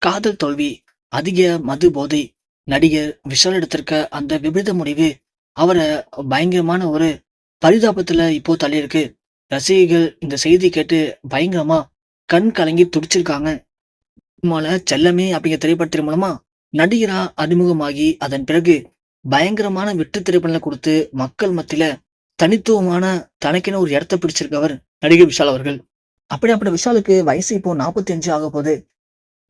காதல் தோல்வி, அதிக மது போதை, நடிகர் விஷால் எடுத்திருக்க அந்த விபரீத முடிவு, அவர பயங்கரமான ஒரு பரிதாபத்துல இப்போ தள்ளியிருக்கு. ரசிகைகள் இந்த செய்தி கேட்டு பயங்கரமா கண் கலங்கி துடிச்சிருக்காங்க. "சினிமால செல்லமே" அப்படிங்கிற திரைப்படத்தின் மூலமா நடிகரா அறிமுகமாகி, அதன் பிறகு பயங்கரமான வெற்றி திரைப்படங்கள குடுத்து, மக்கள் மத்தியில தனித்துவமான தனக்கென ஒரு இடத்த பிடிச்சிருக்கவர் நடிகர் விஷால் அவர்கள். அப்படியாப்பட்ட விஷாலுக்கு வயசு இப்போ 45 ஆகப்போது.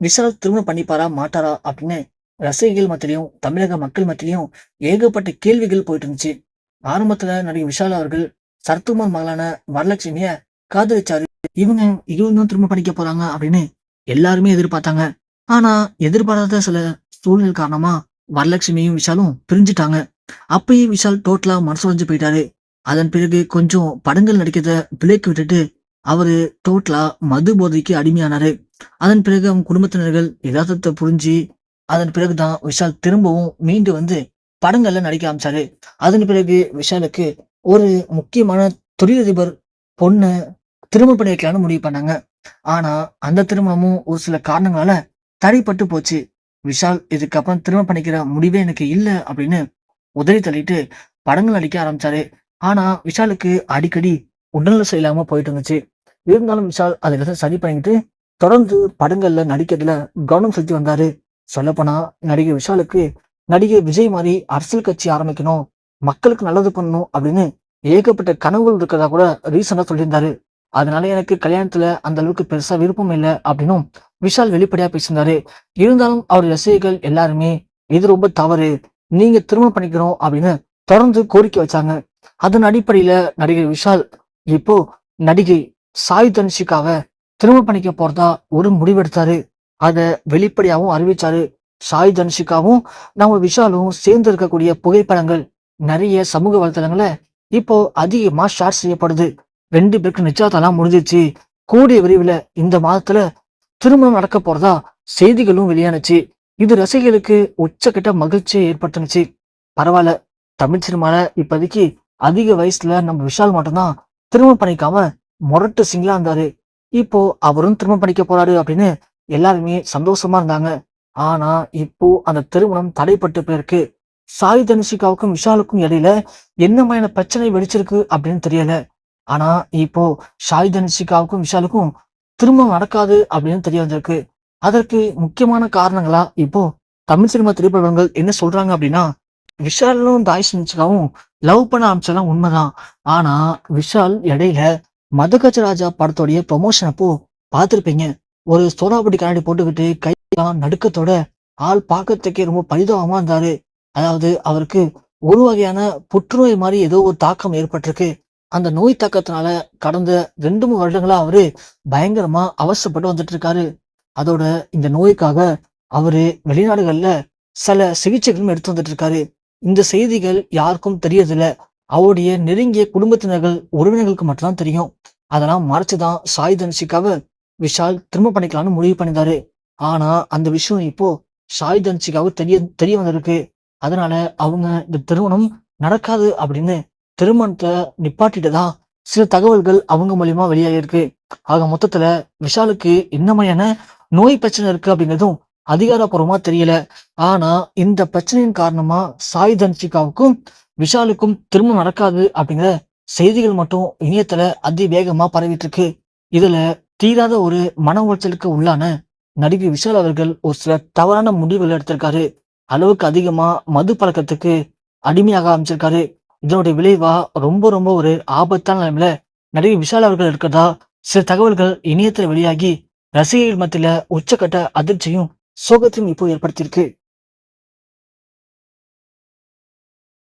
விஷால் திருமணம் பண்ணிப்பாரா? மாட்டாரா? அப்படின்னு ரசிகர்கள் மத்தியிலயும், தமிழக மக்கள் மத்தியிலயும் ஏகப்பட்ட கேள்விகள் போயிட்டு இருந்துச்சு. ஆரம்பத்துல நடிகர் விஷால் அவர்கள் சரத்குமார் மகளான வரலட்சுமிய காதலிச்சாரு. இவங்க இவங்க தான் திருமணம் பண்ணிக்க போறாங்க அப்படின்னு எல்லாருமே எதிர்பார்த்தாங்க. ஆனா எதிர்பாராத சில சூழ்நிலை காரணமா வரலட்சுமியும் விஷாலும் பிரிஞ்சுட்டாங்க. அப்பயே விஷால் டோட்டலா மனசுடைஞ்சு போயிட்டாரு. அதன் பிறகு கொஞ்சம் படங்கள் நடிக்கிறத விலக்கி விட்டுட்டு அவரு டோட்டலா மது போதைக்கு அடிமையானாரு. அதன் பிறகு அவங்க குடும்பத்தினர்கள் யதார்த்தத்த புரிஞ்சு, அதன் பிறகுதான் விஷால் திரும்பவும் மீண்டு வந்து படங்கள்ல நடிக்க ஆரம்பிச்சாரு. அதன் பிறகு விஷாலுக்கு ஒரு முக்கியமான தொழிலதிபர் பொண்ண திருமணம் பண்ணி வைக்கலான்னு முடிவு பண்ணாங்க. ஆனா, அந்த திருமணமும் ஒரு சில காரணங்களால தடைப்பட்டு போச்சு. விஷால் இதுக்கப்புறம் திருமணம் பண்ணிக்கிற முடிவே எனக்கு இல்ல அப்படின்னு உதறி தள்ளிட்டு படங்கள் நடிக்க ஆரம்பிச்சாரு. ஆனா, விஷாலுக்கு அடிக்கடி உடல்நலம் சரியில்லாம போயிட்டு இருந்துச்சு. இருந்தாலும் விஷால் அத எல்லாத்தையும் சரி பண்ணிக்கிட்டு, தொடர்ந்து படங்கள்ல நடிக்கிறதுல கவனம் செலுத்தி வந்தாரு. சொல்லப்போனா, நடிகர் விஷாலுக்கு நடிகர் விஜய் மாரி அரசியல் கட்சி ஆரம்பிக்கணும், மக்களுக்கு நல்லது பண்ணணும் அப்படின்னு ஏகப்பட்ட கனவுகள் இருக்கிறதா கூட ரீசெண்டா சொல்லியிருந்தாரு. அதனால எனக்கு கல்யாணத்துல அந்த அளவுக்கு பெருசா விருப்பம் இல்ல அப்படின்னும் விஷால் வெளிப்படையா பேசியிருந்தாரு. இருந்தாலும் அவர் ரசிகர்கள் எல்லாருமே இது ரொம்ப தவறு. நீங்க திருமணம் பண்ணிக்கணும் அப்படின்னு தொடர்ந்து கோரிக்கை வச்சாங்க. அதன் அடிப்படையில நடிகர் விஷால் இப்போ நடிகை சாய் தனுஷிகாவ திருமணம் பண்ணிக்க போறதா ஒரு முடிவெடுத்தாரு. அத வெளிப்படையாவும் அறிவிச்சாரு. சாய் தனுஷிகாவும் நம்ம விஷாலும் சேர்ந்து இருக்கக்கூடிய புகைப்படங்கள் நிறைய சமூக வலைதளங்கள்ல இப்போ அதிகமா ஷேர் செய்யப்படுது. 2 பேருக்கு நிச்சயதார்த்தம்லாம் முடிஞ்சிருச்சு. கூடிய விரைவில் இந்த மாதத்துல திருமணம் நடக்க போறதா செய்திகளும் வெளியானுச்சு. இது ரசிகர்களுக்கு உச்சக்கட்ட மகிழ்ச்சியை ஏற்படுத்துனுச்சு. பரவாயில்ல, தமிழ் சினிமால இப்போதைக்கு அதிக வயசுல நம்ம விஷால் மட்டும்தான் திருமணம் பண்ணிக்காம மொரட்டு சிங்கிளா இருந்தாரு. இப்போ அவரும் திருமணம் பண்ணிக்க போறாரு அப்படின்னு எல்லாருமே சந்தோஷமா இருந்தாங்க. ஆனா இப்போ அந்த திருமணம் தடைப்பட்டு போயிருக்கு. சாய் தனுஷிகாவுக்கும் விஷாலுக்கும் இடையில என்ன மாதிரியான பிரச்சனை வெடிச்சிருக்கு அப்படின்னு தெரியல. ஆனா இப்போ சாய் தனுஷிகாவுக்கும் விஷாலுக்கும் திருமணம் நடக்காது அப்படின்னு தெரிய வந்திருக்கு. அதற்கு முக்கியமான காரணங்களா இப்போ தமிழ் சினிமா திரைப்படங்கள் என்ன சொல்றாங்க அப்படின்னா, விஷாலும் தாய் தனுஷிகாவும் லவ் பண்ண ஆரம்பிச்சதெல்லாம் உண்மைதான். ஆனா விஷால் இடையில மதகஜராஜா படத்தோடைய ப்ரொமோஷன் அப்போ பார்த்திருப்பீங்க. ஒரு சோடாபுட்டி கண்ணாடி போட்டுக்கிட்டு கையெல்லாம் நடுக்கத்தோட ஆள் பார்க்கறதுக்கே ரொம்ப பரிதாபமா இருந்தாரு. அதாவது அவருக்கு ஒரு வகையான புற்றுநோய் மாதிரி ஏதோ ஒரு தாக்கம் ஏற்பட்டிருக்கு. அந்த நோய் தாக்கத்தினால கடந்த 2, 3 வருடங்களா அவரு பயங்கரமா அவஸ்தைப்பட்டு வந்துட்டு இருக்காரு. அதோட இந்த நோய்க்காக அவரு வெளிநாடுகள்ல சில சிகிச்சைகளும் எடுத்து வந்துட்டு இருக்காரு. இந்த செய்திகள் யாருக்கும் தெரியறதில்ல. அவருடைய நெருங்கிய குடும்பத்தினர்கள், உறவினர்களுக்கு மட்டும்தான் தெரியும். அதெல்லாம் மறைச்சுதான் சாய் தனுஷிகாவ விஷால் திரும்ப பண்ணிக்கலாம்னு முடிவு பண்ணியிருந்தாரு. ஆனா அந்த விஷயம் இப்போ சாய் தனுஷிகாவுக்கு தெரிய தெரிய வந்திருக்கு. அதனால அவங்க இந்த திருமணம் நடக்காது அப்படின்னு திருமணத்தை நிப்பாட்டிட்டதா சில தகவல்கள் அவங்க மூலியமா வெளியாகிருக்கு. ஆக மொத்தத்துல விஷாலுக்கு என்ன மாதிரியான நோய் பிரச்சனை இருக்கு அப்படிங்கிறதும் அதிகாரப்பூர்வமா தெரியல. ஆனா இந்த பிரச்சனையின் காரணமா சாய் தன்சிகாவுக்கும் விஷாலுக்கும் திருமணம் நடக்காது அப்படிங்கிற செய்திகள் மட்டும் இணையத்துல அதிவேகமா பரவிட்டு இருக்கு. இதுல தீராத ஒரு மன உளைச்சலுக்கு உள்ளான நடிகர் விஷால் அவர்கள் ஒரு சில தவறான முடிவுகள் எடுத்திருக்காரு. அளவுக்கு அதிகமா மது பழக்கத்துக்கு அடிமையாக ஆரம்பிச்சிருக்காரு. இதனுடைய விளைவா ரொம்ப ரொம்ப ஒரு ஆபத்தான நிலைமையில நடிகர் விஷால் அவர்கள் இருக்கிறதா சில தகவல்கள் இணையத்துல வெளியாகி ரசிகர்கள் மத்தியில உச்சக்கட்ட அதிர்ச்சியும் சோகத்தையும் இப்போ ஏற்படுத்தியிருக்கு.